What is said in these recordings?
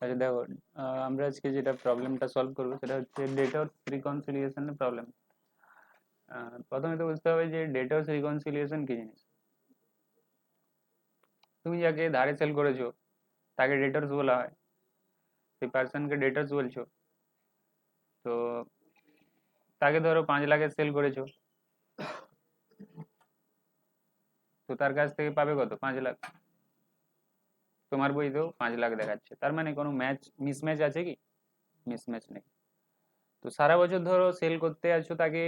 আচ্ছা দেখো, আমরা আজকে যেটা প্রবলেমটা সলভ করবো সেটা হচ্ছে ডেটরস রিকনসিলিয়েশনের প্রবলেম। প্রথমে তো বুঝতে হবে যে ডেটরস রিকনসিলিয়েশন কি জিনিস। তুমি যাকে ধারে সেল করেছো তাকে ডেটরস বলা হয়, সেই পার্সনকে ডেটরস বলছো। তো তাকে ধরো 5 লাখে সেল করেছো, তো তার কাছ থেকে পাবে কত? 5 লাখ। তোমার বইতেও 5 লাখ দেখাচ্ছে, তার মানে কোনো মিসম্যাচ আছে কি? মিসম্যাচ নেই। তো সারা বছর ধরো সেল করতে আছো তাকে,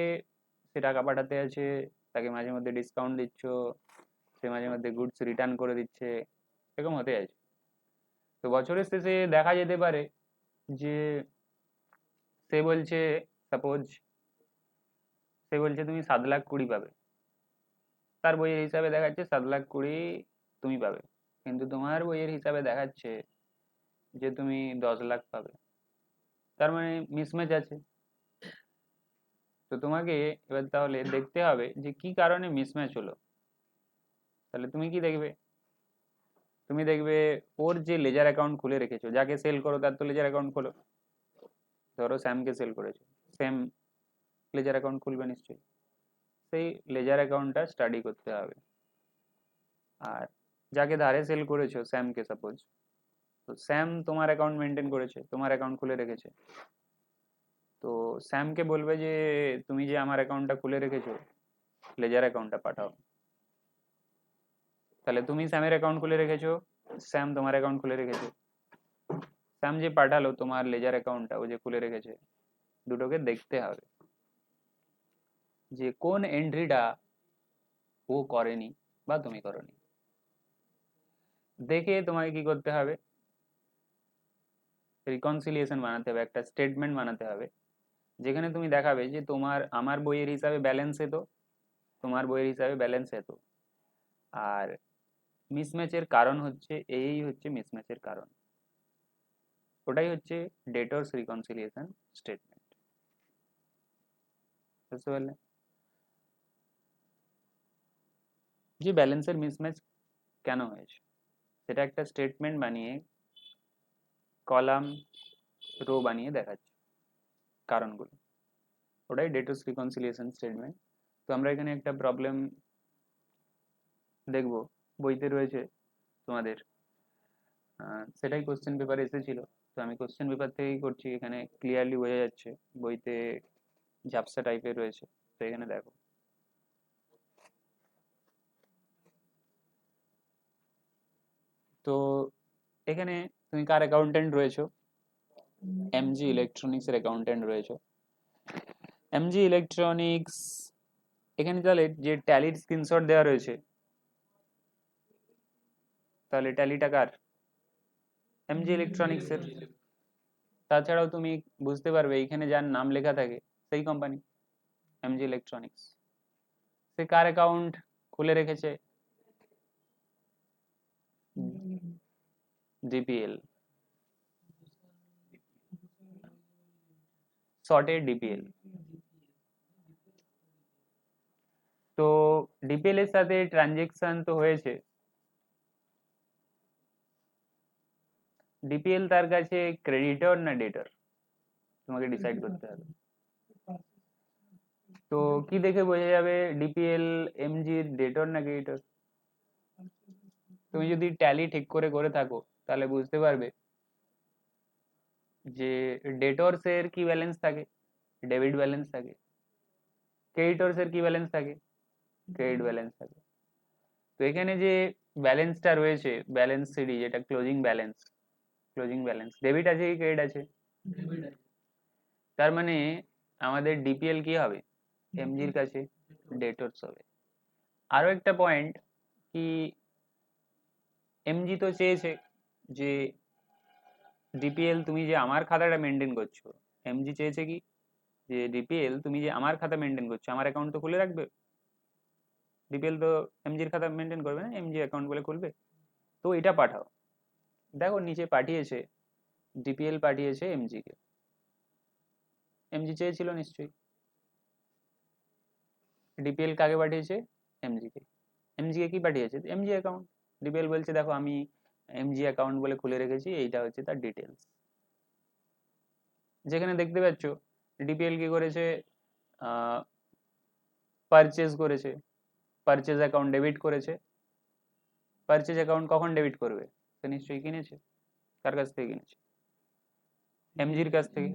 সে টাকা পাঠাতে আছে, তাকে মাঝে মধ্যে ডিসকাউন্ট দিচ্ছ, সে মাঝে মধ্যে গুডস রিটার্ন করে দিচ্ছে, এরকম হতে আছে। তো বছরের শেষে দেখা যেতে পারে যে সে বলছে, সাপোজ সে বলছে তুমি 7,20,000 পাবে, তার বইয়ের হিসাবে দেখাচ্ছে 7,20,000 তুমি পাবে, কিন্তু তোমার বইয়ের হিসাবে দেখাচ্ছে যে তুমি 10 লাখ পাবে। তার মানে মিসম্যাচ আছে। তো তোমাকে এবার তাহলে দেখতে হবে যে কি কারণে মিসম্যাচ হলো। তাহলে তুমি কি দেখবে? তুমি দেখবে ওর যে লেজার অ্যাকাউন্ট খুলে রেখেছো, যাকে সেল করো তার তো লেজার অ্যাকাউন্ট খোলো। ধরো স্যামকে সেল করেছো, সেম লেজার অ্যাকাউন্ট খুলবে নিশ্চয়ই। সেই লেজার অ্যাকাউন্টটা স্টাডি করতে হবে। আর যাকে ধারে সেল করেছো স্যামকে সাপোজ, তো স্যাম তোমার অ্যাকাউন্ট মেনটেন করেছে, তোমার অ্যাকাউন্ট খুলে রেখেছে। তো স্যামকে বলবে যে তুমি যে আমার অ্যাকাউন্টটা খুলে রেখেছো, লেজার অ্যাকাউন্টটা পাঠাও। তাহলে তুমি স্যামের অ্যাকাউন্ট খুলে রেখেছো, স্যাম তোমার অ্যাকাউন্ট খুলে রেখেছে। স্যাম যে পাঠালো তোমার লেজার অ্যাকাউন্টটা, ও যে খুলে রেখেছে, দুটোকে দেখতে হবে যে কোন এন্ট্রিটা ও করেনি বা তুমি করনি। দেখে তোমাকে কি করতে হবে? রিকনসিলিয়েশন বানাতে হবে, একটা স্টেটমেন্ট বানাতে হবে যেখানে তুমি দেখাবে যে তোমার আমার বইয়ের হিসাবে ব্যালেন্স এতো, তোমার বইয়ের হিসাবে ব্যালেন্স এতো, আর মিসম্যাচের কারণ হচ্ছে এই হচ্ছে মিসম্যাচের কারণ। ওটাই হচ্ছে ডেটরস রিকনসিলিয়েশন স্টেটমেন্ট। বুঝতে পারলে যে ব্যালেন্সের মিসম্যাচ কেন হয়েছে, সেটা একটা স্টেটমেন্ট বানিয়ে কলাম রো বানিয়ে দেখাচ্ছে কারণগুলো। ওটাই ডেটরস রিকনসিলিয়েশন স্টেটমেন্ট। তো আমরা এখানে একটা প্রবলেম দেখব, বইতে রয়েছে তোমাদের, সেটাই কোশ্চেন পেপারে এসেছিল। তো আমি কোশ্চেন পেপার থেকেই করছি, এখানে ক্লিয়ারলি বোঝা যাচ্ছে বইতে ঝাপসা টাইপের রয়েছে। তো এখানে দেখো, তো এখানে তুমি কার অ্যাকাউন্টেন্ট রয়েছো? এমজি ইলেকট্রনিক্স এর অ্যাকাউন্টেন্ট রয়েছো। এমজি ইলেকট্রনিক্স, এখানে তাহলে যে ট্যালির স্ক্রিনশট দেওয়া রয়েছে, তাহলে ট্যালিটা কার? এমজি ইলেকট্রনিক্স এর। তাছাড়াও তুমি বুঝতে পারবে এইখানে যার নাম লেখা থাকে সেই কোম্পানি, এমজি ইলেকট্রনিক্স। সে কার অ্যাকাউন্ট খুলে রেখেছে? ডিপিএল, শর্টে ডিপিএল। তো ডিপিএল এর সাথে ট্রানজেকশন তো হয়েছে, ডিপিএল তার কাছে ক্রেডিটর না ডেটর, তোমাকে ডিসাইড করতে হবে। তো কি দেখে বোঝা যাবে ডিপিএল এমজির ডেটর না ক্রেডিটর? তুমি যদি ট্যালি ঠিক করে করে থাকো তাহলে বুঝতে পারবে যে ডেটরস এর কি ব্যালেন্স থাকে, ডেবিট ব্যালেন্স থাকে। ক্রেডিটরস এর কি ব্যালেন্স থাকে? ক্রেডিট ব্যালেন্স থাকে। তো এখানে যে ব্যালেন্সটা রয়েছে, ব্যালেন্স সিডি যেটা closing balance, closing balance debit আছে কি ক্রেডিট আছে? তার মানে আমাদের ডিপিএল কি হবে? এমজির কাছে ডেটরস হবে। আরো একটা পয়েন্ট কি, এমজি তো চেয়েছে যে ডিপিএল তুমি যে আমার খাতাটা মেনটেন করছো, এমজি চেয়েছে কি যে ডিপিএল তুমি যে আমার খাতা মেনটেন করছো, আমার অ্যাকাউন্ট তো খুলে রাখবে। ডিপিএল তো এমজির খাতা মেনটেন করবে না, এমজি অ্যাকাউন্ট বলে খুলবে। তো এটা পাঠাও। দেখো নিচে পাঠিয়েছে, ডিপিএল পাঠিয়েছে এমজি কে। এমজি চেয়েছিল নিশ্চয়ই, ডিপিএল কাকে পাঠিয়েছে? এমজি কে। এমজি কে কি পাঠিয়েছে? MG account. ডিপিএল বলছে দেখো আমি এমজি অ্যাকাউন্ট বলে খুলে রেখেছি, এইটা হচ্ছে তার ডিটেলস। যেখানে দেখতে পাচ্ছ ডিপিএল কি করেছে, পারচেজ করেছে, পারচেজ অ্যাকাউন্ট ডেবিট করেছে। পারচেজ অ্যাকাউন্ট কখন ডেবিট করবে? সে নিশ্চয়ই কিনেছে। কার কাছ থেকে কিনেছে? এমজির কাছ থেকে।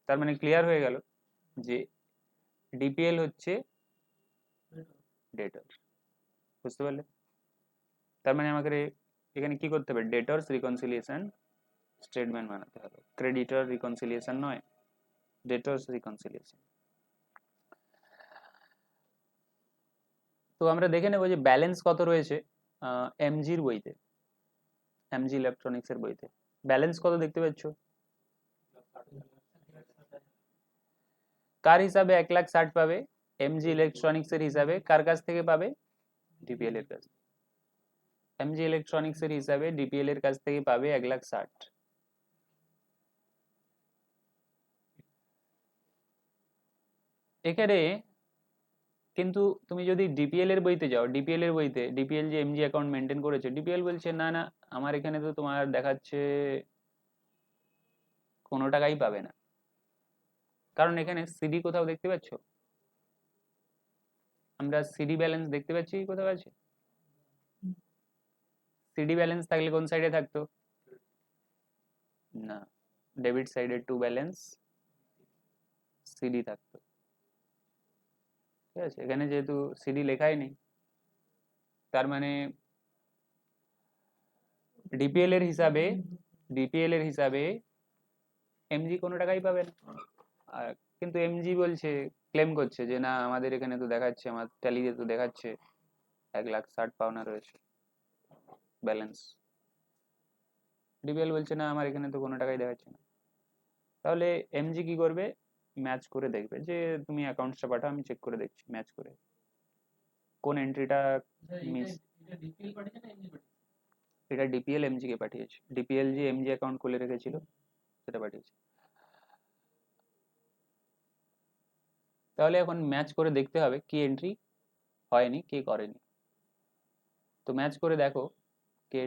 তার মানে ক্লিয়ার হয়ে গেল যে ডিপিএল হচ্ছে ডেটর। বুঝতে পারলে? তার মানে আমাকে এখানে কি করতে হবে, ডেটরস রিকনসিলিয়েশন স্টেটমেন্ট বানাতে হবে, ক্রেডিটর রিকনসিলিয়েশন নয়, ডেটরস রিকনসিলিয়েশন। তো আমরা দেখে নেব যে ব্যালেন্স কত রয়েছে এমজির বইতে, এমজি ইলেকট্রনিক্স এর বইতে ব্যালেন্স কত দেখতে পাচ্ছ? কার হিসাবে 1,60,000 পাবে? এমজি ইলেকট্রনিক্স এর হিসাবে কার কাছ থেকে পাবে? ডিপিএল এর কাছ। এমজি ইলেকট্রনিক্স এর হিসাবে ডিপিএল এর কাছ থেকে পাবে 1,60,000। এখানে কিন্তু তুমি যদি ডিপিএল এর বইতে যাও, ডিপিএল এর বইতে ডিপিএল যে এমজি অ্যাকাউন্ট মেনটেন করেছে, ডিপিএল বলছে না না, আমার এখানে তো তোমার দেখাচ্ছে কোনো টাকাই পাবে না। কারণ এখানে সিডি কোথাও দেখতে পাচ্ছ? আমরা সিডি ব্যালেন্স দেখতে পাচ্ছি কোথাও আছে? সিডি ব্যালেন্স থাকলে কোন সাইডে থাকতো? না, ডেবিট সাইডে টু ব্যালেন্স সিডি থাকতো। ঠিক আছে, এখানে যেহেতু সিডি লেখাই নেই, তার মানে ডিপিএল এর হিসাবে, ডিপিএল এর হিসাবে এমজি কোনো টাকাই পাবে না। আর কিন্তু এমজি বলছে, ক্লেম করছে যে না আমাদের এখানে তো দেখাচ্ছে, আমার ট্যালিতে তো দেখাচ্ছে 1,60,000 পাওনা রয়েছে ব্যালেন্স। ডিপিএল বলছে না আমার এখানে তো কোনো টাকাই দেখাচ্ছে না। তাহলে এমজি কি করবে, ম্যাচ করে দেখবে যে তুমি অ্যাকাউন্টসটা পাঠাও, আমি চেক করে দেখছি ম্যাচ করে কোন এন্ট্রিটা মিস। এটা ডিপিএল এমজি কে পাঠিয়েছে, ডিপিএল যে এমজি অ্যাকাউন্ট খুলে রেখেছিল সেটা পাঠিয়েছে। তাহলে এখন ম্যাচ করে দেখতে হবে কি এন্ট্রি হয়নি, কে করেনি। তো ম্যাচ করে দেখো কে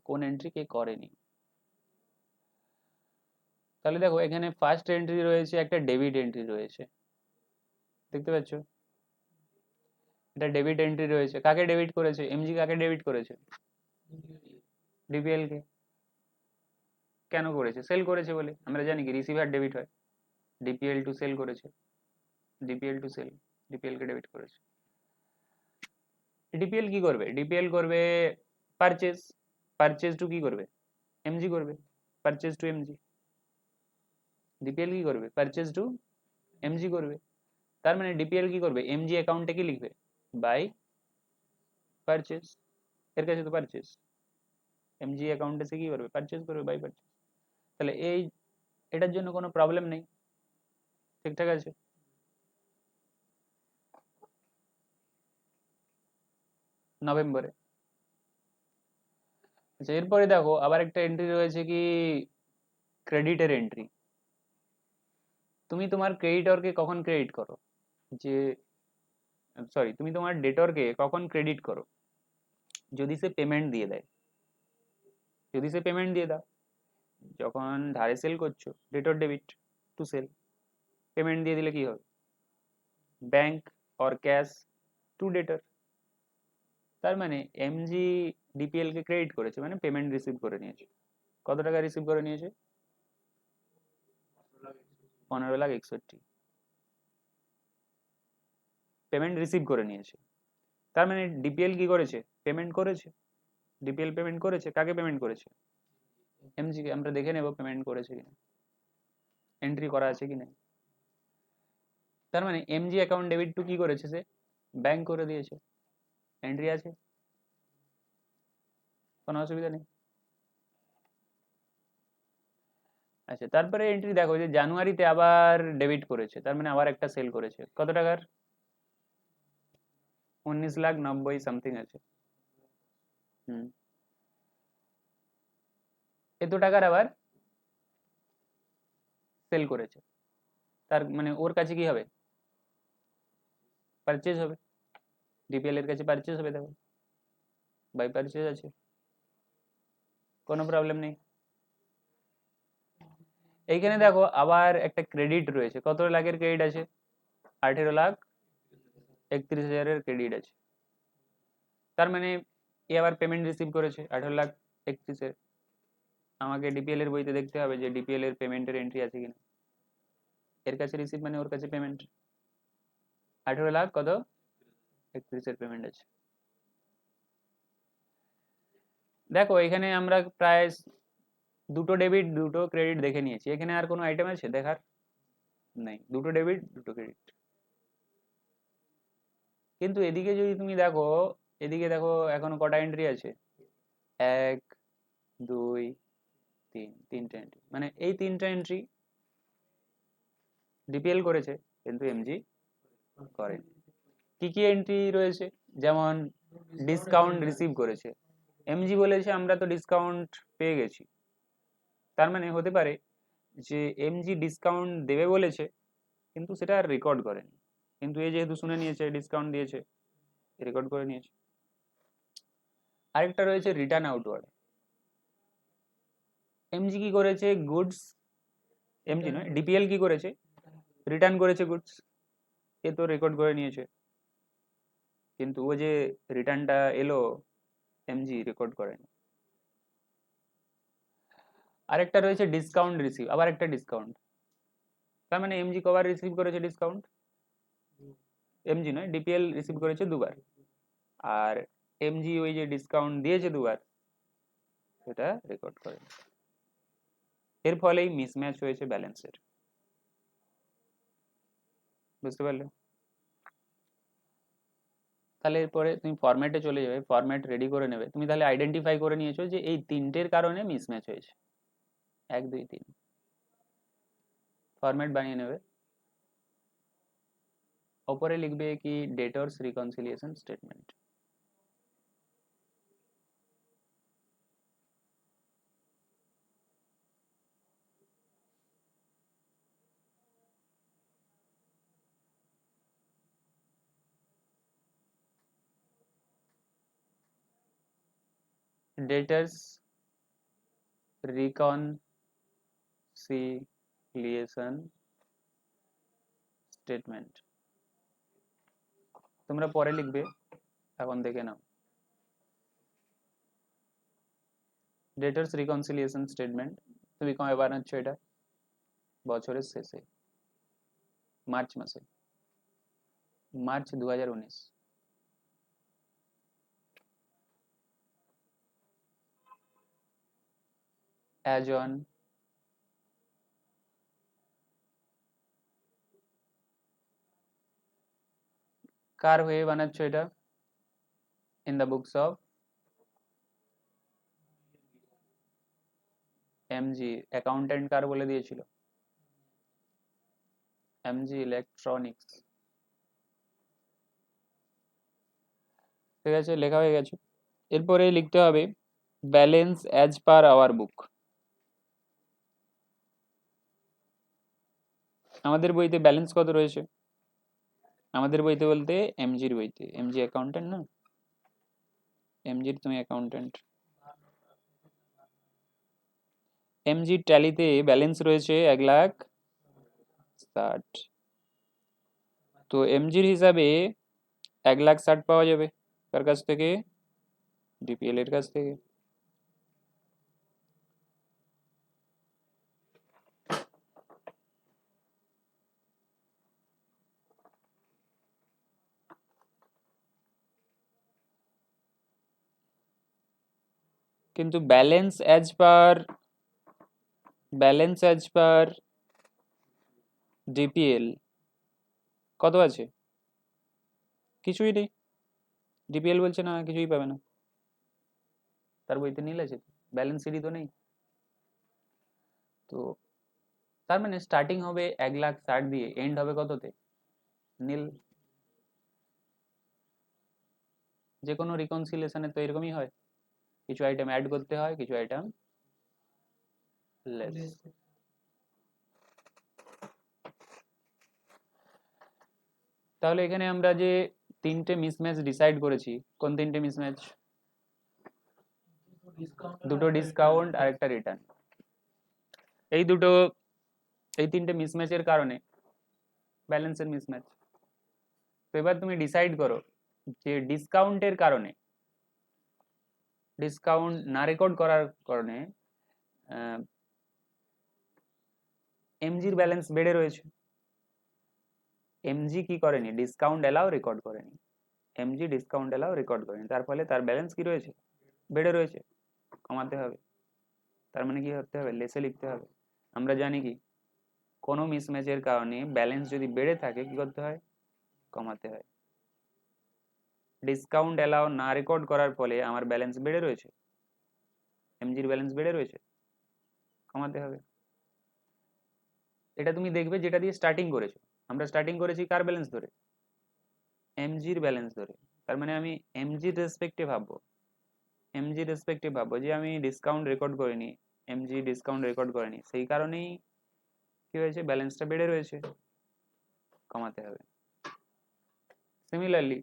কোন এন্ট্রি কে করেনি। তাহলে দেখো এখানে ফার্স্ট এন্ট্রি রয়েছে, একটা ডেবিট এন্ট্রি রয়েছে, দেখতে পাচ্ছ? এটা ডেবিট এন্ট্রি রয়েছে, কাকে ডেবিট করেছে? এমজি কাকে ডেবিট করেছে? ডিপিএল কে। কেন করেছে? সেল করেছে বলে। আমরা জানি কি রিসিভার ডেবিট হয়, ডিপিএল টু সেল করেছে, DPL to sell, DPL K debit করেছে। ডিপিএল কি করবে? ডিপিএল করবে পারচেজ, পারচেজ টু কি করবে? এমজি করবে, পারচেজ টু এমজি। ডিপিএল কি করবে? পারচেজ টু এমজি করবে। তার মানে ডিপিএল কি করবে? এমজি অ্যাকাউন্টে কি লিখবে? By purchase. এর কাছে তো পারচেজ, এমজি অ্যাকাউন্টে সে কি করবে? পারচেজ করবে, বাই পারচেজ। তাহলে এই এটার জন্য কোনো প্রবলেম নেই, ঠিকঠাক আছে। নভেম্বরে। আচ্ছা, এরপরে দেখো আবার একটা এন্ট্রি রয়েছে কি ক্রেডিটের এন্ট্রি। তুমি তোমার ক্রেডিটরকে কখন ক্রেডিট করো? যে সরি, তুমি তোমার ডেটরকে কখন ক্রেডিট করো? যদি সে পেমেন্ট দিয়ে দেয়, যদি সে পেমেন্ট দিয়ে দাও। যখন ধারে সেল করছো, ডেটর ডেবিট টু সেল, পেমেন্ট দিয়ে দিলে কি হবে? Bank or cash two ডেটর। তার মানে এমজি ডিপিএল কে ক্রেডিট করেছে মানে পেমেন্ট রিসিভ করে নিয়েছে। কত টাকা রিসিভ করে নিয়েছে? 15,61,000 পেমেন্ট রিসিভ করে নিয়েছে। তার মানে ডিপিএল কি করেছে? পেমেন্ট করেছে। ডিপিএল পেমেন্ট করেছে, কাকে পেমেন্ট করেছে? এমজি কে। আমরা দেখে নেব পেমেন্ট করেছে কিনা, এন্ট্রি করা আছে কিনা। তার মানে এমজি অ্যাকাউন্ট ডেবিট টু কি করেছে সে? ব্যাংক করে দিয়েছে, এন্ট্রি আছে, কোনো অসুবিধা নেই। আচ্ছা, তারপরে এন্ট্রি দেখো যে জানুয়ারিতে আবার ডেবিট করেছে, তার মানে আবার একটা সেল করেছে, কত টাকার? 19,90,000 সামথিং আছে। হুম, এত টাকার আবার সেল করেছে। তার মানে ওর কাছে কি হবে? পারচেজ হবে, ডিপিএল এর কাছে পারচেজ হবে, দেখো বাই পারচেজ আছে। কোনো প্রবলেম নেই। এইখানে দেখো আবার একটা ক্রেডিট রয়েছে, কত লাখের ক্রেডিট আছে? 18,31,000-এর ক্রেডিট আছে। তার মানে এ আবার পেমেন্ট রিসিভ করেছে 18,31,000-এর। আমাকে ডিপিএল এর বইতে দেখতে হবে যে ডিপিএল এর পেমেন্টের এন্ট্রি আছে কিনা। এর কাছে রিসিভ মানে ওর কাছে পেমেন্ট। 18,00,000 কত 31-এর পেমেন্ট আছে। দেখো এখানে আমরা প্রায় দুটো ডেবিট দুটো ক্রেডিট দেখে নিয়েছি, এখানে আর কোনো আইটেম আছে দেখার? নেই, দুটো ডেবিট দুটো ক্রেডিট। কিন্তু এদিকে যদি তুমি দেখো, এদিকে দেখো এখনো কটা এন্ট্রি আছে? 1, 2, 3, তিনটে এন্ট্রি, মানে এই তিনটা এন্ট্রি ডিপিএল করেছে কিন্তু এমজি করেনি। কি কি এন্ট্রি রয়েছে? যেমন ডিসকাউন্ট রিসিভ করেছে, এমজি বলেছে আমরা তো ডিসকাউন্ট পেয়ে গেছি, তার মানে হতে পারে যে এমজি ডিসকাউন্ট দেবে বলেছে কিন্তু সেটা আর রেকর্ড করেনি, কিন্তু এই যেহেতু শুনে নিয়েছে ডিসকাউন্ট দিয়েছে, রেকর্ড করে নিয়েছে। আরেকটা রয়েছে রিটার্ন আউটওয়ার্ড। এমজি কি করেছে? গুডস, এমজি নয় ডিপিএল কি করেছে? রিটার্ন করেছে গুডস, এ তো রেকর্ড করে নিয়েছে, কিন্তু ও যে রিটার্নটা এলো এমজি রেকর্ড করেনি। আরেকটা রয়েছে ডিসকাউন্ট রিসিভ, আবার একটা ডিসকাউন্ট, তার মানে এমজি কবার রিসিভ করেছে ডিসকাউন্ট? এমজি নয় ডিপিএল রিসিভ করেছে দুবার, আর এমজি ওই যে ডিসকাউন্ট দিয়েছে দুবার সেটা রেকর্ড করে। এর ফলেই মিসম্যাচ হয়েছে ব্যালেন্সের। বুঝতে পারলে? তাহলে এরপরে তুমি ফরম্যাটে চলে যাবে, ফরম্যাট রেডি করে নেবে। তুমি তাহলে আইডেন্টিফাই করে নিয়েছো যে এই তিনটের কারণে মিসম্যাচ হয়েছে, 1, 2, 3। ফরম্যাট বানিয়ে নেবে, ওপরে লিখবে কি ডেটরস রিকনসিলিয়েশন স্টেটমেন্ট। ডেটরস রিকনসিলিয়েশন স্টেটমেন্ট তোমরা পরে লিখবে, এখন দেখে নাও। ডেটরস রিকনসিলিয়েশন স্টেটমেন্ট তুমি কবে বানাচ্ছ এটা? বছরের শেষে, মার্চ মাসে, মার্চ 2019। অ্যাজ অন কার হয়ে বানাচ্ছ এটা? In the books of MG. Accountant কার বলে দিয়েছিল? MG electronics. ঠিক আছে, লেখা হয়ে গেছে। এরপরে লিখতে হবে balance as per our book. আমাদের বইতে ব্যালেন্স কত রয়েছে? আমাদের বইতে বলতে এমজির বইতে, এমজি অ্যাকাউন্টেন্ট না, এমজির তুমি অ্যাকাউন্টেন্ট। এমজির ট্যালিতে ব্যালেন্স রয়েছে 1,60,000। তো এমজির হিসাবে 1,60,000 পাওয়া যাবে কার কাছ থেকে? ডিপিএল এর কাছ থেকে। কিন্তু ব্যালেন্স অ্যাজ পার ডিপিএল কত আছে? কিছুই নেই, ডিপিএল বলছে না কিছুই পাবে না, তার বইতে নীল আছে, ব্যালেন্স শিটই তো নেই। তো তার মানে স্টার্টিং হবে 1,60,000 দিয়ে, এন্ড হবে কততে? নীল। যে কোনো রিকনসিলেশনে তো এরকমই হয়, কিছু আইটেম অ্যাড করতে হয়, কিছু আইটেম লেস। তাহলে এখানে আমরা যে তিনটে মিসম্যাচ ডিসাইড করেছি, কোন তিনটে মিসম্যাচ? দুটো ডিসকাউন্ট আর একটা রিটার্ন, এই দুটো, এই তিনটে মিসম্যাচের কারণে ব্যালেন্সের মিসম্যাচ। তো এবার তুমি ডিসাইড করো যে ডিসকাউন্টের কারণে, ডিসকাউন্ট না রেকর্ড করার কারণে এমজির ব্যালেন্স বেড়ে রয়েছে, এমজি কি করেনি, ডিসকাউন্ট এলাও রেকর্ড করেনি, এমজি ডিসকাউন্ট এলাও রেকর্ড করেনি, তার ফলে তার ব্যালেন্স কি রয়েছে, বেড়ে রয়েছে, কমাতে হবে। তার মানে কি করতে হবে, লেসে লিখতে হবে। আমরা জানি কি কোনো মিসম্যাচের কারণে ব্যালেন্স যদি বেড়ে থাকে কি করতে হয়, কমাতে হয়। ডিসকাউন্ট এলাও না রেকর্ড করার ফলে আমার ব্যালেন্স বেড়ে রয়েছে, এমজির ব্যালেন্স বেড়ে রয়েছে, কমাতে হবে। এটা তুমি দেখবে যেটা দিয়ে স্টার্টিং করেছো, আমরা স্টার্টিং করেছি কার ব্যালেন্স ধরে, এমজির ব্যালেন্স ধরে। তার মানে আমি এমজির রেসপেক্টে ভাববো, এমজির রেসপেক্টে ভাববো যে আমি ডিসকাউন্ট রেকর্ড করিনি, এমজি ডিসকাউন্ট রেকর্ড করেনি, সেই কারণেই কি হয়েছে, ব্যালেন্সটা বেড়ে রয়েছে, কমাতে হবে। সিমিলারলি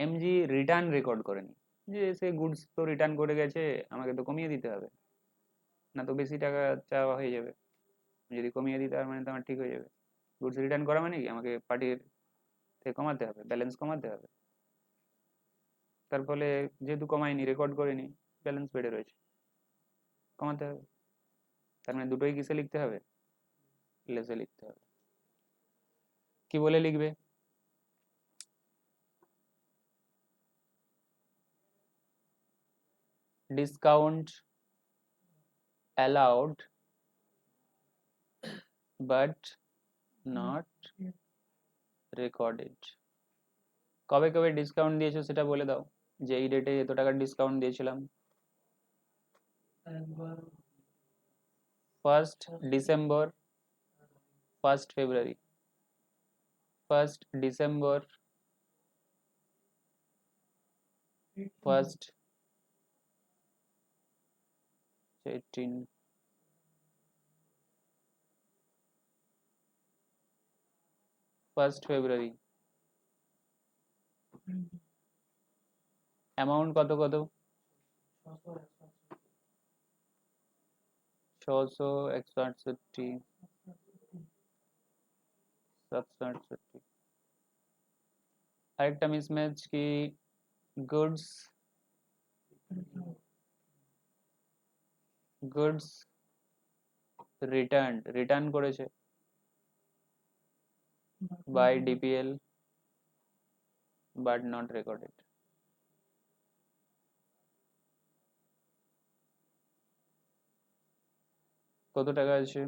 এমজি রিটার্ন রেকর্ড করেনি, যে সে গুডস তো রিটার্ন করে গেছে, আমাকে তো কমিয়ে দিতে হবে, না তো বেশি টাকা চাওয়া হয়ে যাবে, যদি কমিয়ে দিই তার মানে তো আমার ঠিক হয়ে যাবে। গুডস রিটার্ন করা মানে কি আমাকে পার্টির থেকে কমাতে হবে, ব্যালেন্স কমাতে হবে। তার ফলে যেহেতু কমাইনি, রেকর্ড করিনি, ব্যালেন্স বেড়ে রয়েছে, কমাতে হবে। তার মানে দুটোই কিসে লিখতে হবে, লেসে লিখতে হবে। কি বলে লিখবে, discount allowed but not recorded। কবে কবে ডিসকাউন্ট দিয়েছো সেটা বলে দাও, যে এই ডেটে এত টাকার ডিসকাউন্ট দিয়েছিলাম। 1st December, 1st February, 1st December, 1st 18, 1st February. Amount কত কত, 600, 168, 768। আরেকটা মিসম্যাচ কি, গুডস, গুডস রিটার্ন, রিটার্ন করেছে by DPL but not recorded. কত টাকা আছে,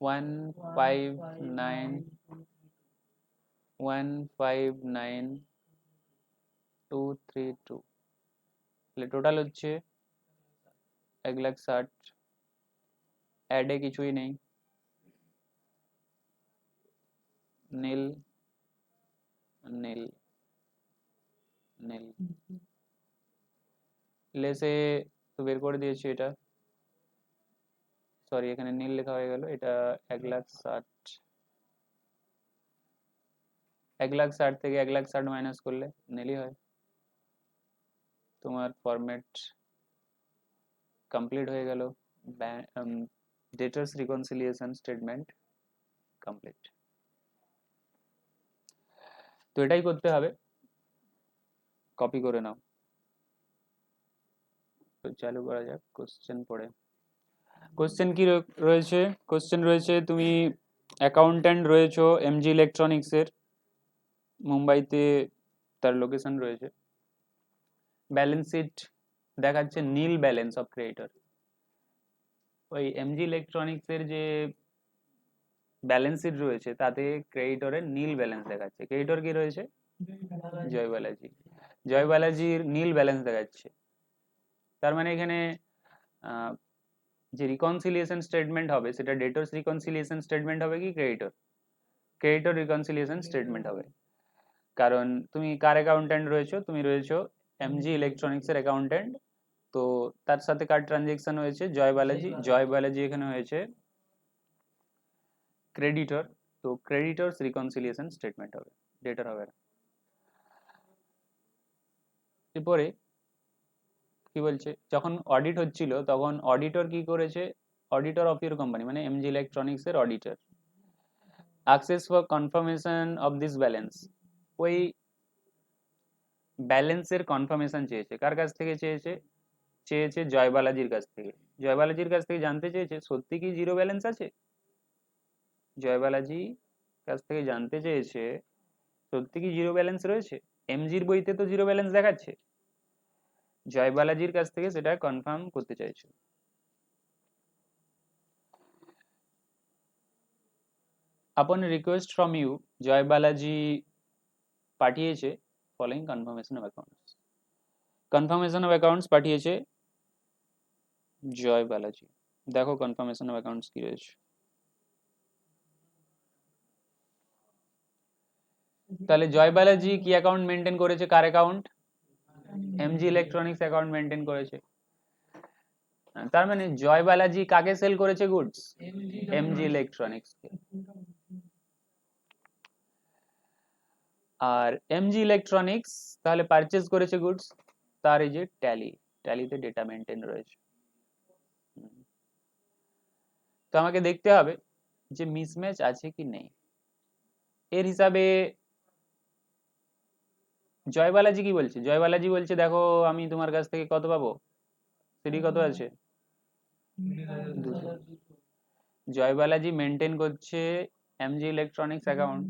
159,232, তাহলে টোটাল হচ্ছে 1,60,000। অ্যাডে কিছুই নেই, নীল, নীল, নীল। লেসে তো বের করে দিয়েছি এটা, সরি এখানে নীল লেখা হয়ে গেল, এটা 1,60,000, 1,60,000 থেকে 1,60,000 মাইনাস করলে নীলই হয়। তোমার ফরম্যাট কমপ্লিট হয়ে গেল, ডেটার্স রিকনসিলিয়েশন স্টেটমেন্ট কমপ্লিট। তো এটাই করতে হবে, কপি করে নাও। তো চালু করা যাক, কোশ্চেন পড়ে। কোশ্চেন কি রয়েছে, কোশ্চেন রয়েছে তুমি অ্যাকাউন্ট্যান্ট রয়েছো এমজি ইলেকট্রনিক্সের, মুম্বাইতে তার লোকেশন রয়েছে। ব্যালেন্স শিট দেখাচ্ছে নীল ব্যালেন্স অফ ক্রেডিটর। ওই এমজি ইলেকট্রনিক্সের যে ব্যালেন্স শিট রয়েছে তাতে ক্রেডিটরের নীল ব্যালেন্স দেখাচ্ছে। ক্রেডিটর কি রয়েছে, জয় বালাজি, জয় বালাজির নীল ব্যালেন্স দেখাচ্ছে। তার মানে এখানে যে রিকনসিলিয়েশন স্টেটমেন্ট হবে সেটা ডেটর্স রিকনসিলিয়েশন স্টেটমেন্ট হবে কি ক্রেডিটর, ক্রেডিটর রিকনসিলিয়েশন স্টেটমেন্ট হবে। কারণ তুমি কার অ্যাকাউন্ট্যান্ট রয়েছো, তুমি রয়েছো এমজি ইলেকট্রনিক্সের অ্যাকাউন্ট্যান্ট। তো তার সাথে কার ট্রানজেকশন হয়েছে, জয় বালাজি, জয় বালাজি এখানে হয়েছে ক্রেডিটর। তো ক্রেডিটরস রিকনসিলিয়েশন স্টেটমেন্ট হবে, ডেটার হবে না। এরপরে কি বলছে, যখন অডিট হচ্ছিল তখন অডিটর কি করেছে, অডিটর অফ ইউর কোম্পানি মানে এমজি ইলেকট্রনিক্স এর auditor access for confirmation of this balance, ওই ব্যালেন্সের কনফার্মেশন চেয়েছে, কার কাছ থেকে চেয়েছে, চেয়েছে জয়বালাজির কাছ থেকে। জয়বালাজির কাছ থেকে জানতে চেয়েছে সত্যি কি জিরো ব্যালেন্স আছে, জয়বালাজি কাছ থেকে জানতে চেয়েছে সত্যি কি জিরো ব্যালেন্স রয়েছে, এমজির বইতে তো জিরো ব্যালেন্স দেখাচ্ছে, জয়বালাজির কাছ থেকে সেটা কনফার্ম করতে চাইছে। আপন রিকোয়েস্ট ফ্রম ইউ, জয়বালাজি পাঠিয়েছে following confirmation of accounts, confirmation of accounts পাঠিয়েছে জয়বালাজি। দেখো কনফার্মেশন অফ অ্যাকাউন্টস কি রয়েছে। তাহলে জয়বালাজি কি অ্যাকাউন্ট মেনটেন করেছে, কার account, MG electronics account maintain করেছে। তার মানে জয়বালাজি কাকে সেল করেছে গুডস, এমজি ইলেকট্রনিক্স কে। আর এমজি ইলেকট্রনিক্স তাহলে পারচেজ করেছে গুডস, তার এই যে ট্যালি, ট্যালিতে ডেটা মেনটেন রয়েছে। তো আমাকে দেখতে হবে যে মিসম্যাচ আছে কি নেই। এর হিসাবে জয়বালাজি কি বলছে, জয়বালাজি বলছে দেখো আমি তোমার কাছ থেকে কত পাবো, সিডি কত আছে, জয়বালাজি মেনটেন করছে এমজি ইলেকট্রনিক্স অ্যাকাউন্ট,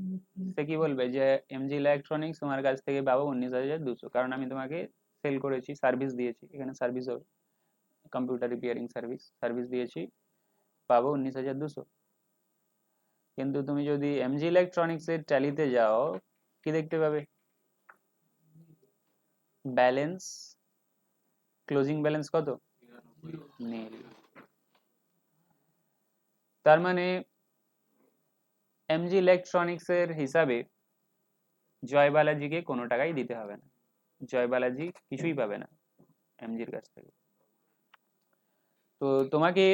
সে কি বলবে যে এমজি ইলেকট্রনিক্স তোমার কাছ থেকে পাবো 19,200, কারণ আমি তোমাকে সেল করেছি, সার্ভিস দিয়েছি, এখানে সার্ভিস হবে কম্পিউটার রিপেয়ারিং সার্ভিস, সার্ভিস দিয়েছি, পাবো 19,200। কিন্তু তুমি যদি এমজি ইলেকট্রনিক্স এর ট্যালিতে যাও কি দেখতে পাবে, ব্যালেন্স, ক্লোজিং ব্যালেন্স কত, নীল। তার মানে এমজি ইলেকট্রনিক্স এর হিসাবে জয়বালাজিকে কোনো টাকাই দিতে হবে না, জয়বালাজি কিছুই পাবে না এমজির কাছ থেকে। তো তোমাকে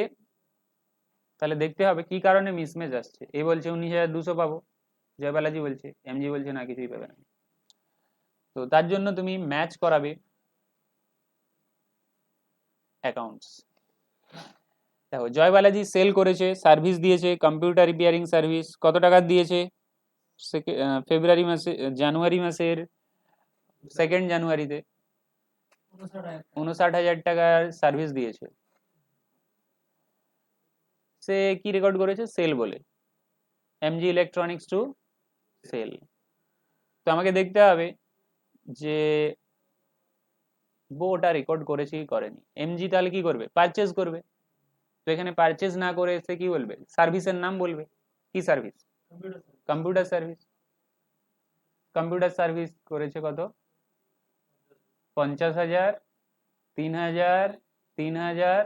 তাহলে দেখতে হবে কি কারণে মিসম্যাচ আসছে, এ বলছে 19,200 পাবো, জয়বালাজি বলছে, এমজি বলছে না কিছুই পাবে না। তো তার জন্য তুমি ম্যাচ করাবে অ্যাকাউন্টস। দেখো জয়বালাজি সেল করেছে, সার্ভিস দিয়েছে, কম্পিউটার রিপেয়ারিং সার্ভিস, কত টাকা দিয়েছে, ফেব্রুয়ারি মাসে, জানুয়ারি মাসের 2 জানুয়ারিতে 59,000 টাকার সার্ভিস দিয়েছে। সে কি রেকর্ড করেছে, সেল বলে, এমজি ইলেকট্রনিক্স টু সেল। তো আমাকে দেখতে হবে যে ওটা রেকর্ড করেছে কি করেনি। এমজি তাহলে কি করবে, পারচেজ করবে, তো এখানে পারচেজ না করে এসে কি বলবে, সার্ভিসের নাম বলবে, কি service, computer service. Computer service করেছে কত, 50,000, 3,000, 3,000,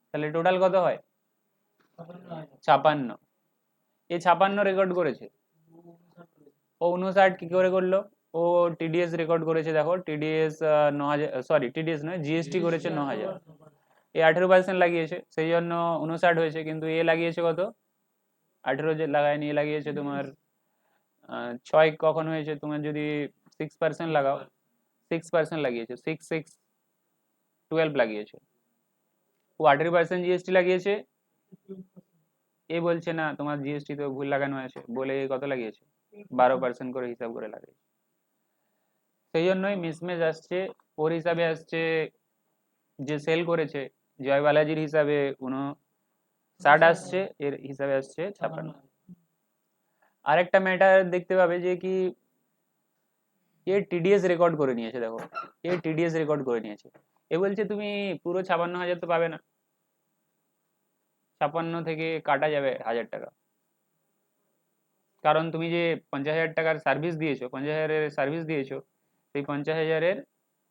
তাহলে টোটাল কত হয় 56। এ 56 রেকর্ড করেছে, ও 59 কি করে করলো, ও টিডিএস রেকর্ড করেছে, দেখো টিডিএস 9,000, সরি টিডিএস নয় জিএসটি করেছে 9,000, এ 18% লাগিয়েছে সেই জন্য 59 হয়েছে, কিন্তু এ লাগিয়েছে কত, 18 যে লাগায়নি, এ লাগিয়েছে তোমার 6 কখন হয়েছে, তোমার যদি 6% লাগাও, 6% লাগিয়েছে, 6, 6, 12 লাগিয়েছে, ও 18% জিএসটি লাগিয়েছে, এ বলছে না তোমার জিএসটি তো ভুল লাগানো আছে বলে কত লাগিয়েছে 12% করে হিসাব করে লাগিয়েছে। সেই জন্যই মিসম্যাচ আসছে, ওর হিসাবে আসছে যে সেল করেছে জয়বালাজির হিসাবে 59 আসছে, এর হিসাবে আসছে 56। আরেকটা ম্যাটার দেখতে পাবে যে কি এ টিডিএস রেকর্ড করে নিয়েছে, দেখো এ টিডিএস রেকর্ড করে নিয়েছে, এ বলছে তুমি পুরো 56,000 তো পাবে না, 56 থেকে কাটা যাবে 1,000 টাকা, কারণ তুমি যে 50,000 টাকার সার্ভিস দিয়েছো, 50,000-এর সার্ভিস দিয়েছো, সেই 50,000-এর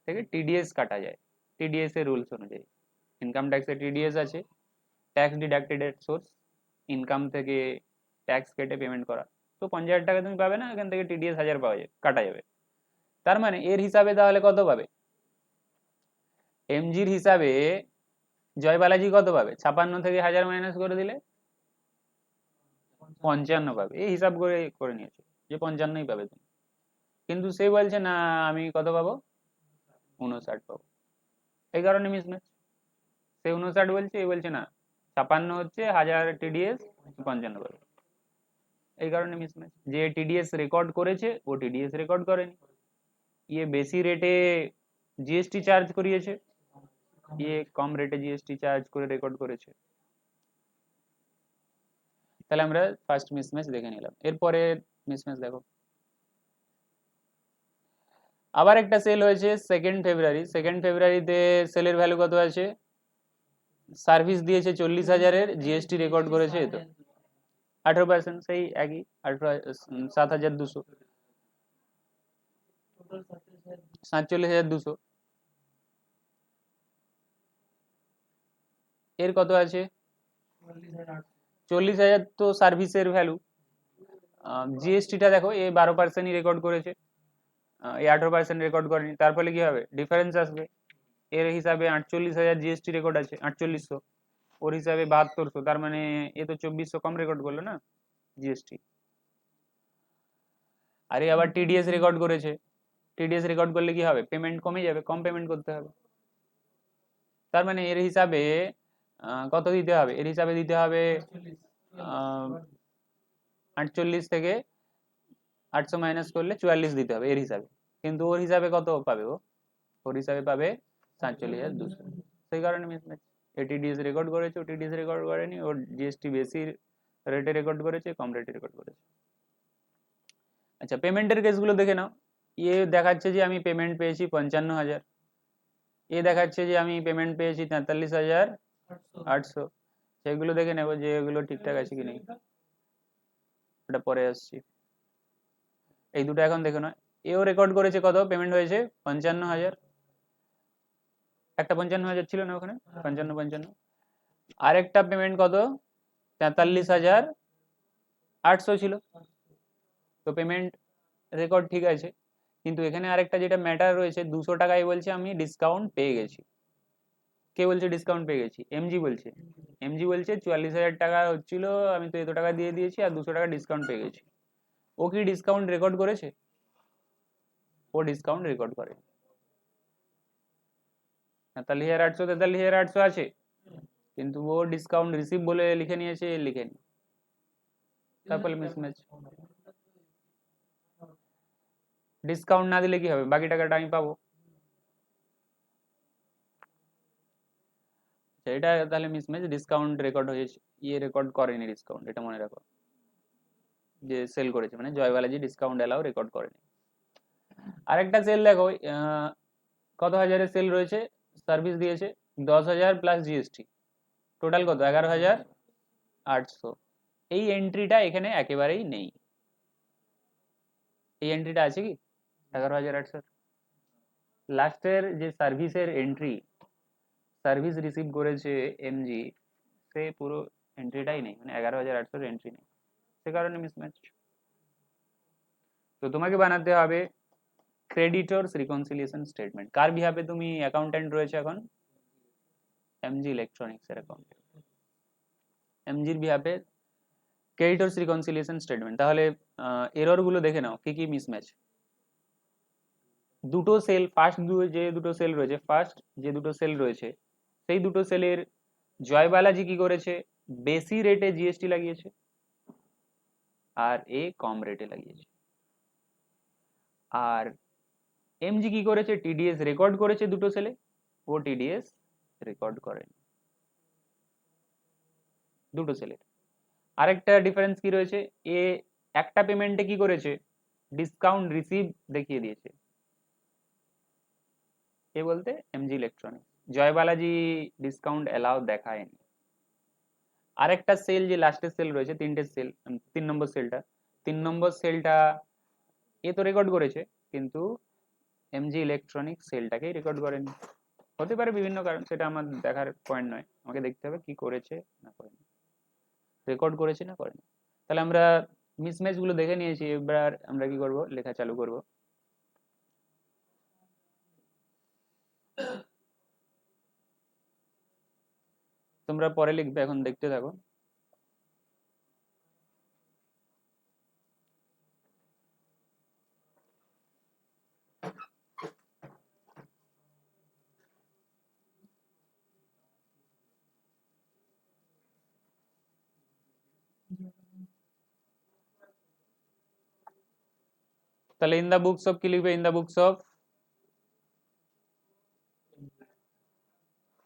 থেকে টিডিএস কাটা যায়, টিডিএস এর রুলস অনুযায়ী, ইনকাম ট্যাক্সে টিডিএস আছে, ট্যাক্স ডিডাক্টেড এট সোর্স, ইনকাম থেকে ট্যাক্স কেটে পেমেন্ট করা, তো 50,000 টাকা তুমি পাবে না, এখান থেকে টিডিএস 1,000 পাওয়া যাবে, কাটা যাবে। তার মানে এর হিসাবে তাহলে কত পাবে, এমজির হিসাবে জয়বালাজি কত পাবে, 56 থেকে 1,000 মাইনাস করে দিলে 55 পাবে, এই হিসাব করে করে নিয়েছে যে 55ই পাবে তুমি, কিন্তু সে বলছে না আমি কত পাবো, 59 পাবো। এই কারণে মিসম্যাচ। সে 59 বলছে, এ বলছে না 56 হচ্ছে 1000 টিডিএস 55 বলে। এই কারণে মিসম্যাচ। যে টিডিএস রেকর্ড করেছে ও টিডিএস রেকর্ড করেনি, ইয়ে বেশি রেটে জিএসটি চার্জ করিয়েছে, ইয়ে কম রেটে জিএসটি চার্জ করে রেকর্ড করেছে। তাহলে আমরা ফার্স্ট মিসম্যাচ দেখে নিলাম। এরপরে মিসম্যাচ দেখো, আবার একটা সেল হয়েছে 2 ফেব্রুয়ারি। 2 ফেব্রুয়ারিতে সেলের ভ্যালু কত আছে? সার্ভিস দিয়েছে 40,000-এর, জিএসটি রেকর্ড করেছে তো 18%, সেই একই 7,200, 47,200। এর কত আছে? 40,000 তো সার্ভিসের ভ্যালু। জিএসটিটা দেখো, এ 12%ই রেকর্ড করেছে, এই 18% রেকর্ড করেনি, তার ফলে কি হবে? ডিফারেন্স আসবে। এর হিসাবে 48,000 জিএসটি রেকর্ড আছে, 4800, ওর হিসাবে 7200, তার মানে এ তো 2400 কম রেকর্ড করলো না জিএসটি। আরে আবার টিডিএস রেকর্ড করেছে, টিডিএস রেকর্ড করলে কি হবে? পেমেন্ট কমে যাবে, কম পেমেন্ট করতে হবে। তার মানে এর হিসাবে কত দিতে হবে? এর হিসাবে দিতে হবে 48 থেকে 800 মাইনাস করলে 44 দিতে হবে এর হিসাবে, কিন্তু ওর হিসাবে কত পাবে? ওর হিসাবে পাবে 47,200। সেই কারণে মিসম্যাচ। এটিডিএস রেকর্ড করেছে, ওটিডিএস রেকর্ড করেনি, ওর জিএসটি বেশি রেটে রেকর্ড করেছে, কম রেটে রেকর্ড করেছে। আচ্ছা, পেমেন্টের কেসগুলো দেখে নাও। ইয়ে দেখাচ্ছে যে আমি পেমেন্ট পেয়েছি 55,000, এ দেখাচ্ছে যে আমি পেমেন্ট পেয়েছি 43,800। সেগুলো দেখে নেবো যে এগুলো ঠিকঠাক আছে কি নেই, ওটা পরে আসছি। এই দুটো এখন দেখো না। এও রেকর্ড করেছে কত পেমেন্ট হয়েছে? 55,000। একটা 55,000 ছিল না ওখানে? 55 55। আরেকটা পেমেন্ট কত? 43,800 ছিল। তো পেমেন্ট রেকর্ড ঠিক আছে, কিন্তু এখানে আরেকটা যেটা ম্যাটার রয়েছে, 200 টাকায় বলছে আমি ডিসকাউন্ট পেয়ে গেছি। কে বলছে ডিসকাউন্ট পেয়ে গেছি? এমজি বলছে। এমজি বলছে 44,000 টাকা হচ্ছিল, আমি তো এত টাকা দিয়ে দিয়েছি আর 200 টাকা ডিসকাউন্ট পেয়ে গেছি। ও কি ডিসকাউন্ট রেকর্ড করেছে? ও ডিসকাউন্ট রেকর্ড করে। 43,800 43,800 আছে, কিন্তু ও ডিসকাউন্ট রিসিভ বলে লিখে নিয়েছে, লিখেনি, তারপরে মিসম্যাচ। ডিসকাউন্ট না দিলে কি হবে? বাকি টাকাটা আমি পাবো। এটা তাহলে মিসম্যাচ। ডিসকাউন্ট রেকর্ড হয়েছে, ইয়ে রেকর্ড করেনি ডিসকাউন্ট, এটা মনে রাখো। যে সেল করেছে মানে জয়বালাজি ডিসকাউন্ট এলাও রেকর্ড করেনি। আরেকটা সেল দেখো, কত হাজারের সেল রয়েছে, সার্ভিস দিয়েছে 10,000 প্লাস জিএসটি, টোটাল কত? 11,800। এই এন্ট্রিটা এখানে একেবারেই নেই। এই এন্ট্রিটা আছে কি 11,800? লাস্টের যে সার্ভিসের এন্ট্রি, সার্ভিস রিসিভ করেছে এমজি, সে পুরো এন্ট্রিটাই নেই, মানে 11,800 এন্ট্রি নেই। সে কারণে মিসম্যাচ। তো তোমাকে বানাতে হবে ক্রেডিটরস রিকনসিলিয়েশন স্টেটমেন্ট। কার বিহাফে তুমি অ্যাকাউন্টেন্ট রয়েছে এখন? এমজি ইলেকট্রনিক্স এর অ্যাকাউন্ট, এমজির বিহাফে ক্রেডিটরস রিকনসিলিয়েশন স্টেটমেন্ট। তাহলে এরর গুলো দেখে নাও কি কি মিসম্যাচ। দুটো সেল, যে দুটো সেল রয়েছে, ফার্স্ট যে দুটো সেল রয়েছে, সেই দুটো সেলের জয়বালাজি কি করেছে? বেশি রেটে জিএসটি লাগিয়েছে, আর এ কম রেটে লাগিয়েছে। আর এমজি কি করেছে? টিডিএস রেকর্ড করেছে দুটো সেলে, ও টিডিএস রেকর্ড করেনি দুটো সেলের। আরেকটা ডিফারেন্স কি রয়েছে? এ একটা পেমেন্টে কি করেছে? ডিসকাউন্ট রিসিভ দেখিয়ে দিয়েছে, এ বলতে এমজি ইলেকট্রনিক্স। জয়বালাজি ডিসকাউন্ট এলাও দেখায়নি। আরেকটা সেল যে লাস্টের সেল রয়েছে, তিনটে সেল, 3 নম্বর সেলটা, 3 নম্বর সেলটা এ তো রেকর্ড করেছে, কিন্তু এমজি ইলেকট্রনিক্স সেলটাকেই রেকর্ড করেনি। হতে পারে বিভিন্ন কারণ, সেটা আমার দেখার পয়েন্ট নয়, আমাকে দেখতে হবে কি করেছে না করেনি, রেকর্ড করেছে না করেনি। তাহলে আমরা মিসম্যাচ গুলো দেখে নিয়েছি, এবার আমরা কি করব? লেখা চালু করব। তোমরা পরে লিখবে, এখন দেখতে থাকো। তাহলে ইন দা বুকস অফ কি লিখবে? In the books of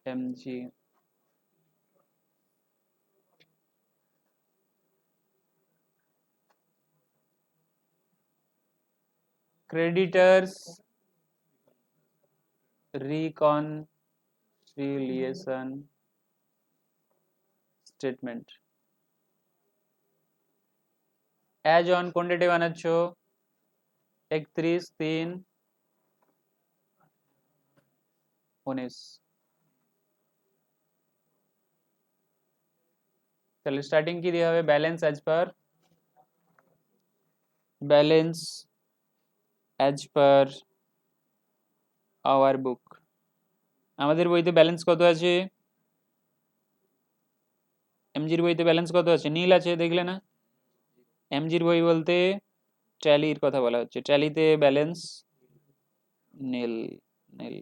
MG. creditors reconciliation statement as on কোন ডেটে বানাচ্ছ? 31/3/19। তাহলে স্টার্টিং কি দিয়ে হবে? Balance as per our book. আমাদের বইতে ব্যালেন্স কত আছে? এমজির বইতে ব্যালেন্স কত আছে? নীল আছে, দেখলে না? এমজির বই বলতে ট্যালির কথা বলা হচ্ছে, ট্যালিতে ব্যালেন্স নীল, নীল,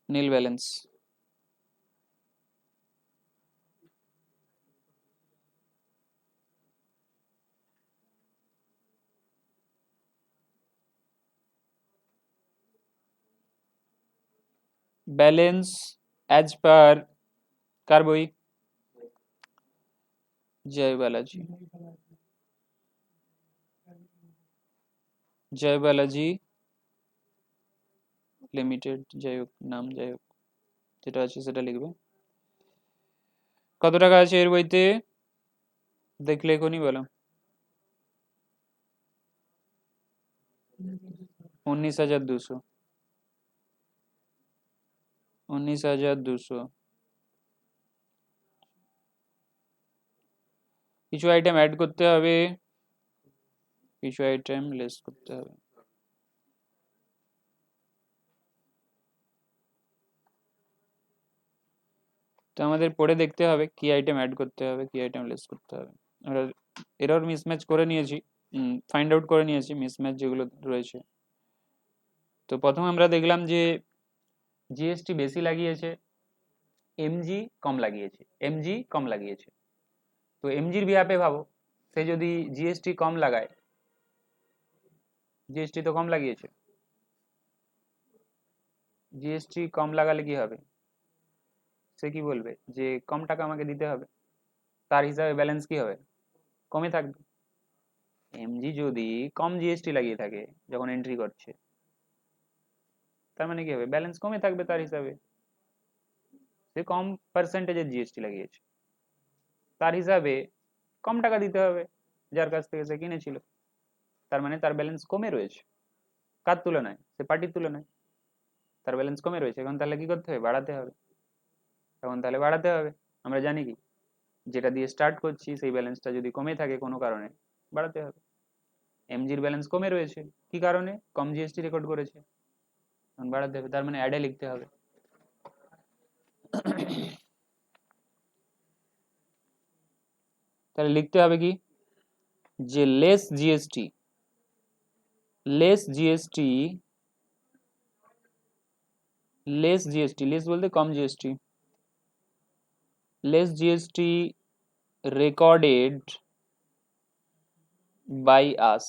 নীল ব্যালেন্স। ব্যালেন্স অ্যাজ পার কার বই? জয় বালাজি, জয় বালাজি লিমিটেড, যাই হোক নাম, যাই হোক যেটা আছে সেটা লিখবে। কত টাকা আছে এর বইতে? দেখলে এখনই বলো। 19,200, 19,200। কিছু আইটেম অ্যাড করতে হবে, কিছু আইটেম লেস করতে হবে। তো আমাদের পড়ে দেখতে হবে কি আইটেম অ্যাড করতে হবে, কি আইটেম লেস করতে হবে। আমরা এরর মিসম্যাচ করে নিয়েছি, ফাইন্ড আউট করে নিয়েছি মিসম্যাচ যেগুলো রয়েছে। তো প্রথমে আমরা দেখলাম যে জিএসটি বেশি লাগিয়েছে, এমজি কম লাগিয়েছে, এমজি কম লাগিয়েছে। তো এমজির বিহাফে ভাবো, সে যদি জিএসটি কম লাগায়, জিএসটি তো কম লাগিয়েছে, জিএসটি কম লাগালে কি হবে? সে কি বলবে যে কম টাকা আমাকে দিতে হবে, তার হিসাবে ব্যালেন্স কি হবে? কমে থাকবে। এমজি যদি কম জিএসটি লাগিয়ে থাকে যখন এন্ট্রি করছে, তার মানে কি হবে? ব্যালেন্স কমে থাকবে তার হিসাবে। সে কম পার্সেন্টেজের জিএসটি লাগিয়েছে, তার হিসাবে কম টাকা দিতে হবে যার কাছ থেকে সে কিনেছিল। তার মানে তার ব্যালেন্স কমে রয়েছে। কার তুলনায়? সে পার্টির তুলনায় তার ব্যালেন্স কমে রয়েছে। এখন তাহলে কি করতে হবে? বাড়াতে হবে। এখন তাহলে বাড়াতে হবে। আমরা জানি কি, যেটা দিয়ে স্টার্ট করছি সেই ব্যালেন্সটা যদি কমে থাকে কোনো কারণে, বাড়াতে হবে। এমজির ব্যালেন্স কমে রয়েছে, কি কারণে? কম জিএসটি রেকর্ড করেছে, এখন বাড়াতে হবে। তার মানে অ্যাডে লিখতে হবে। তাহলে লিখতে হবে কি, যে less GST, less GST, less GST, less বলতে কম GST, less GST recorded by us,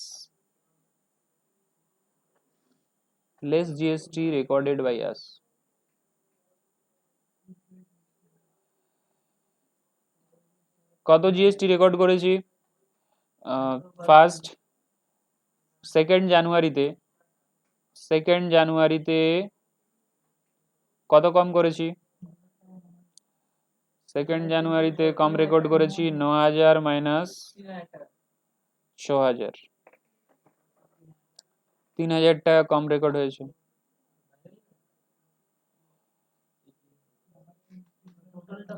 less GST recorded by us। কত জিএসটি রেকর্ড করেছি? ফার্স্ট, সেকেন্ড জানুয়ারিতে, সেকেন্ড জানুয়ারিতে কত কম করেছি? সেকেন্ড জানুয়ারিতে কম রেকর্ড করেছি 9,000 মাইনাস 6,000, 3,000 টাকা কম রেকর্ড হয়েছে।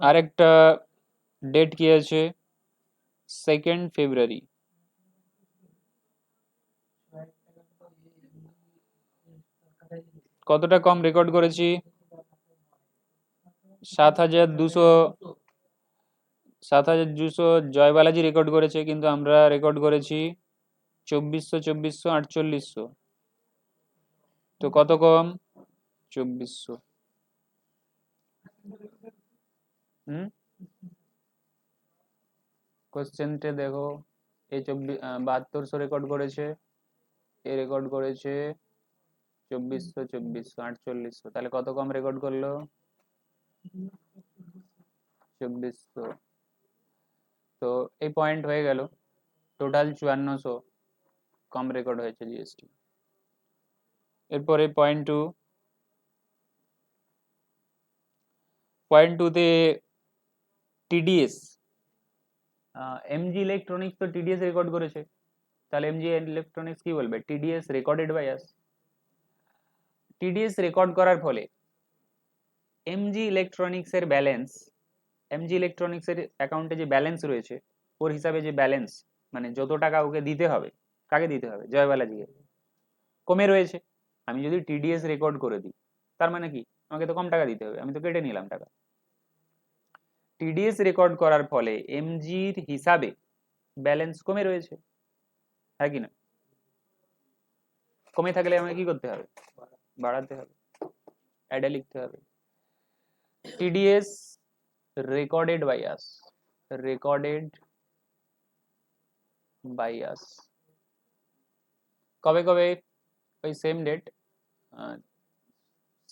আরেকটা ডেট কি আছে? 2nd ফেব্রুয়ারি, কতটা কম রেকর্ড করেছি? 7,200, 7,200 জয় বালাজি রেকর্ড করেছে, কিন্তু আমরা রেকর্ড করেছি 2,400, 2,400, 4,800। তো কত কম? 2,400। কোশ্চেনটা দেখো, এ 7200 রেকর্ড করেছে, এ রেকর্ড করেছে 2400, 4800, তাহলে কত কম রেকর্ড করলো? 2400। তো এই পয়েন্ট হয়ে গেল, টোটাল 5400 কম রেকর্ড হয়েছে জিএসটি। এরপরে পয়েন্ট টুতে টিডিএস, এমজি ইলেকট্রনিক্স তো টিডিএস রেকর্ড করেছে, তাহলে এমজি ইলেকট্রনিক্স কি বলবে? TDS recorded by us. TDS record করার ফলে এমজি ইলেকট্রনিক্স এর ব্যালেন্স, এমজি ইলেকট্রনিক্স এর অ্যাকাউন্টে যে ব্যালেন্স রয়েছে ওর হিসাবে যে ব্যালেন্স, মানে যত টাকা ওকে দিতে হবে, কাকে দিতে হবে? জয়বালাজিকে, কমে রয়েছে। আমি যদি টিডিএস রেকর্ড করে দিই তার মানে কি? আমাকে তো কম টাকা দিতে হবে, আমি তো কেটে নিলাম টাকা। টিডিএস রেকর্ড করার ফলে এমজির হিসাবে ব্যালেন্স কমে রয়েছে, হ্যাঁ কি না? কমে থাকলে আমাকে কি করতে হবে? বাড়াতে হবে, অ্যাডে লিখতে হবে TDS recorded by us, recorded by us। কবে কবে? ওই সেম ডেট,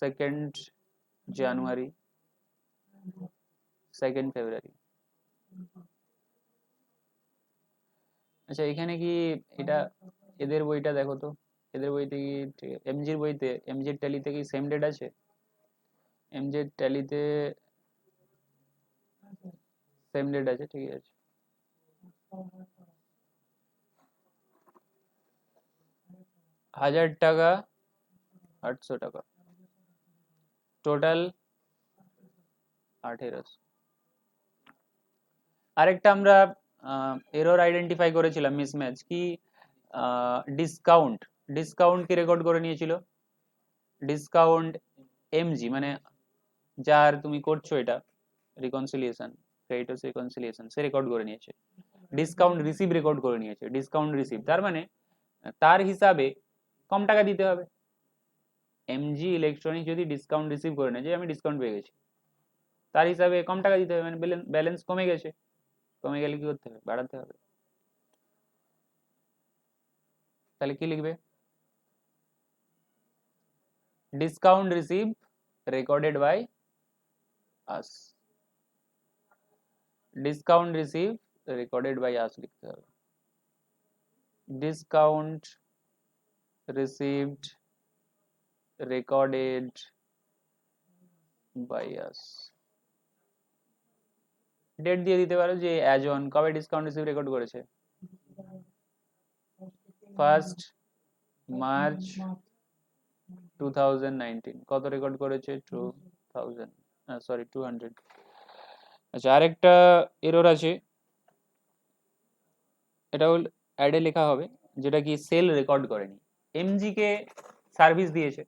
2nd জানুয়ারি, 2nd ফেব্রুয়ারি। আচ্ছা এখানে কি এটা, এদের বইটা দেখো তো, এদের বইতে কি এমজির বইতে, এমজির ট্যালিতে কি সেম ডেট আছে? এমজির ট্যালিতে সেম ডেট আছে, ঠিক আছে। টাকা, 800 টাকা, টোটাল 1800। আরেকটা আমরা এরর আইডেন্টিফাই করেছিলাম, মিসম্যাচ কি, ডিসকাউন্ট, ডিসকাউন্ট কি রেকর্ড করে নিয়েছিল? ডিসকাউন্ট এমজি মানে যার তুমি করছো এটা রিকনসিলিয়েশন, ক্রেডিটর্স রিকনসিলিয়েশন, সে রেকর্ড করে নিয়েছে। ডিসকাউন্ট রিসিভ রেকর্ড করে নিয়েছে, ডিসকাউন্ট রিসিভ তার মানে তার হিসাবে কম টাকা দিতে হবে। এমজি ইলেকট্রনিক যদি ডিসকাউন্ট রিসিভ করে নেয়, যে আমি ডিসকাউন্ট পেয়ে গেছি, তার হিসাবে কম টাকা দিতে হবে, মানে ব্যালেন্স কমে গেছে। কমে গেলে কি করতে হবে? বাড়াতে হবে। তাহলে কি লিখবে? Discount receive recorded by us, discount receive recorded by us লিখতে হবে। Discount received recorded by us, date দিয়ে দিতে পারো যে অ্যাজ অন, কবে ডিসকাউন্ট রিসিভ রেকর্ড করেছে? 1st March 2019। কত রেকর্ড করেছে? 2000, সরি 200। আচ্ছা আরেকটা এরর আছে, এটা হল অ্যাডে লেখা হবে, যেটা কি সেল রেকর্ড করেনি। এমজি কে সার্ভিস দিয়েছে,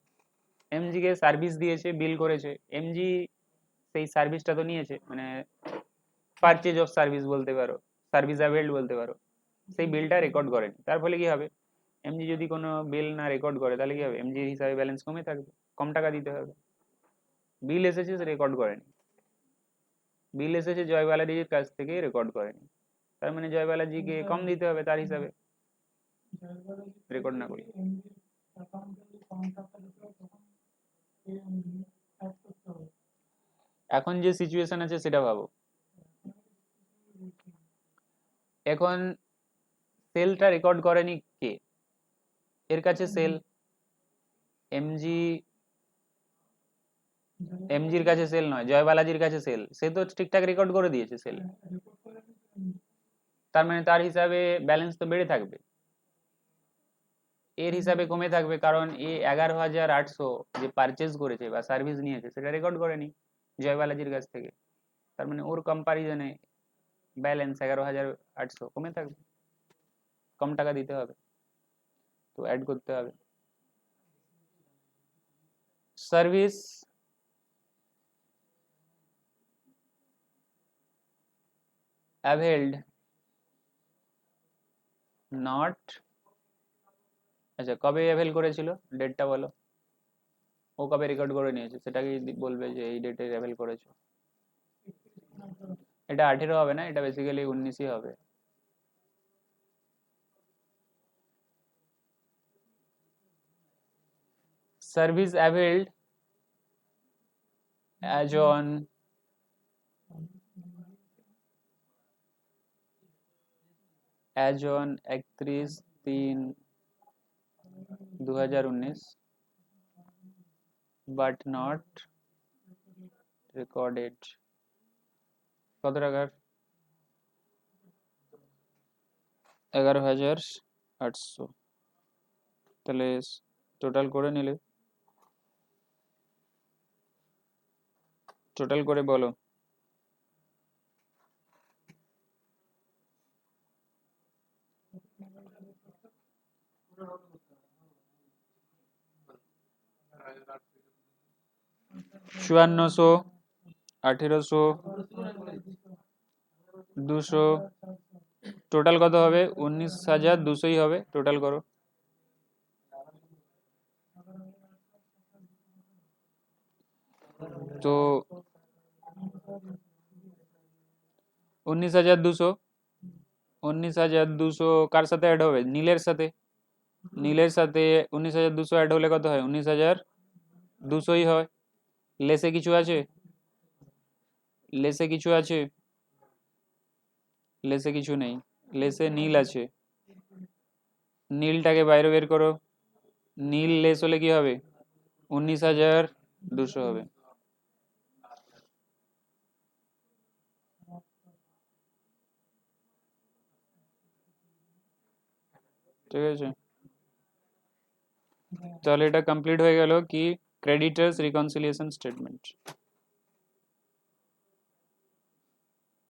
এমজি কে সার্ভিস দিয়েছে, বিল করেছে, এমজি সেই সার্ভিসটা তো নিয়েছে, মানে পারচেজ অফ সার্ভিস বলতে পারো, সার্ভিস অ্যাভেলড বলতে পারো, সেই বিলটা রেকর্ড করেনি। তার ফলে কি হবে? এমজি যদি কোনো বিল না রেকর্ড করে তাহলে কি হবে? এমজি হিসাবে ব্যালেন্স কমে থাকবে, কম টাকা দিতে হবে। বিল এসেছে, রেকর্ড করেনি, বিল এসেছে জয়বালাজির কাছ থেকে, রেকর্ড করেনি, তার মানে জয়বালাজিকে কম দিতে হবে তার হিসাবে, রেকর্ড না করলে। এখন যে সিচুয়েশন আছে সেটা ভাবো, এখন সেলটা রেকর্ড করেনি কে? এর কাছে সেল, এমজি, এমজির কাছে সেল নয়, জয়বালাজির কাছে সেল, সে তো ঠিকঠাক রেকর্ড করে দিয়েছে সেল, তার মানে তার হিসাবে ব্যালেন্স তো বেড়ে থাকবে, এর হিসাবে কমে থাকবে, কারণ এ 11,800 যে পারচেজ করেছে বা সার্ভিস নিয়েছে সেটা রেকর্ড করেনি জয়বালাজির কাছ থেকে, তার মানে ওর কম্পারিজনে ব্যালেন্স 11,800 কমে থাকবে, কম টাকা দিতে হবে, তো অ্যাড করতে হবে সার্ভিস অ্যাভেলড নট। আচ্ছা কবে অ্যাভেল করেছিল, ডেটটা বলো, ও কবে রেকর্ড করে নিয়েছে সেটাকে বলবে যে এই ডেটে অ্যাভেল করেছো। এটা 18 হবে না, এটা বেসিক্যালি 19ই হবে, service availed as on 31/3/2019 but not recorded কত টাকার 11,800 তাহলে টোটাল করে নিলে টোটাল করে বলো চুয়ান্নশো 1800 200 টোটাল কত হবে 19,200ই হবে টোটাল করো তো 19,200 19,200 কার সাথে অ্যাড হবে নীলের সাথে 19,200 অ্যাড হলে কত হয় 19,200ই হয় লেসে কিছু আছে লেসে কিছু আছে লেসে কিছু নেই লেসে নীল আছে নীলটাকে বাইরে বের করো নীল লেস হলে কি হবে 19,200 হবে ঠিক আছে তাহলে এটা কমপ্লিট হয়ে গেল কি ক্রেডিটার্স রিকনসিলিয়েশন স্টেটমেন্ট